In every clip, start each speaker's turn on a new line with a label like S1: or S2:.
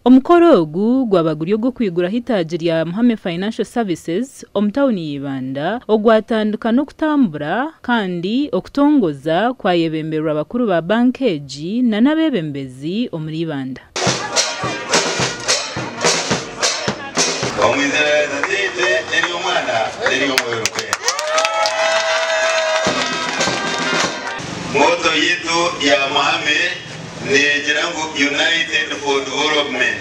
S1: Omukoro ogu gwabaguriyo gwo kwigura hitaji lya Muhame Financial Services omutawuni y'Ibanda ogwatanduka n'okutambura kandi okutongoza kwayebemberwa abakuru ba bankeji na n'abebembezi omuri Ibanda.
S2: Moto yetu ya Muhame nejirangu United for Development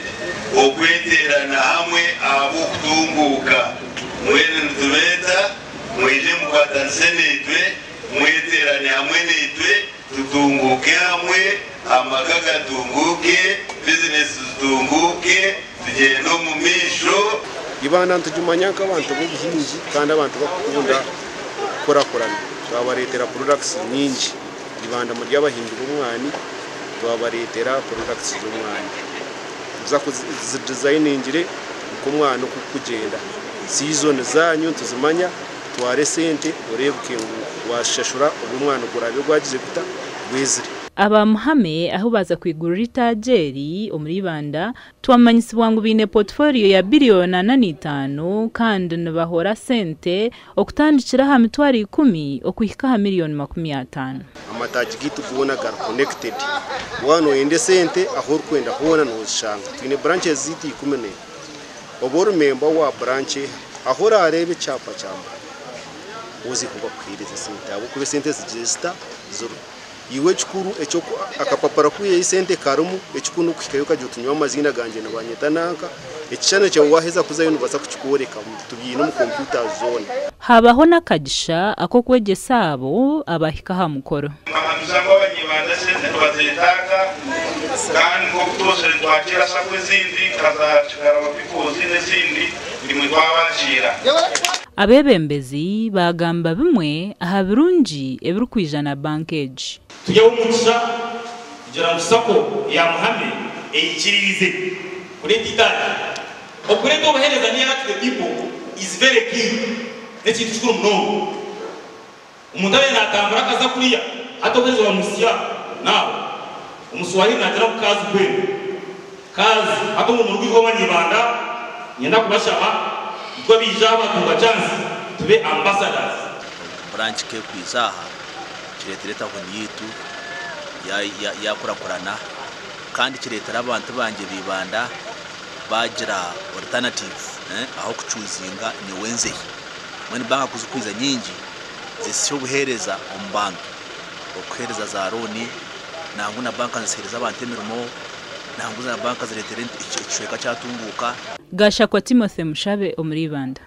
S2: okweterana hamwe abo kutunguka mwene ntubeta mwije mukwatansenetwe mweterane hamwe netwe tutunguke hamwe amagaga tunguke business tutunguke tugende mu misho
S3: Ibanda ntujumanya nk'abantu b'ubuhinzi kandi abantu bakunda korakorana twabaretera products nyingi Ibanda muri abahinzi b'umwani twabaretera products z'umwani uza kuzidesigningire uko umwana uko kugenda season zanyu tuzimanya tware sente urebuke washashura umwana ugurabe gwagize guta gwezire
S1: aba Muhame aho baza kwigurira itajeri omuri Ibanda twamanyisibwa ngo bine portfolio ya biliyoni 5 kandi nabahora sente okutandikira ha mitwari 10 okuhika ha miliyoni 50
S3: amataji gitu kubona gar connected wano ende sente aho kwenda kubona no shanga twine branches ziti 10 oboro member wa branch aho arebe cyapa cyamba uzi kuba kwireza sente abo kube sente zigesta zuru iwe chikuru echo akapapara kuye isente karumu echikuno kwikayo kajutunywa amazina ganje nabanyetanaka echane cyo waheza kuzayo nubasa kuchikoreka tubino mu computer zone
S1: habaho nakagisha ako kwegesa abo abahika ha mukoro
S2: amazamba abanyibanda sente bazetaka kandi ko kutose twakira sakwe zindi kazachikara bapikozi n'izindi ndimwe twabakira
S1: abebembezi bagamba bimwe aha birungi ebirukwijana bankeji
S4: tujya umugisha kugira musako ya Muhame eyikirize kuri titani okurendo bahereza ni ati the people is very key neti tushukuru mnongo umuntu abe natambura kaza kuriya atokweza wa musiya nawe umuswahili natera kukazi kwenu kazi ato mu rugo rw'abanyibanda nyenda kubashaba twa bijaba tunga chance tube ambassadors
S5: branch ke kwizaha kiretereta ko yitu ya kurakurana kandi kiretera abantu banje bibanda bagira alternative aho kucuzinga ni wenze mwene banka kuzukwiza nyingi zisho buhereza ombantu okuhereza za roni nangu na banka nzihereza abantu emirimo nangu za banka ziretera ichweka cyatunguka
S1: Gasha kwa Timothy Mushabe omuri Ibanda.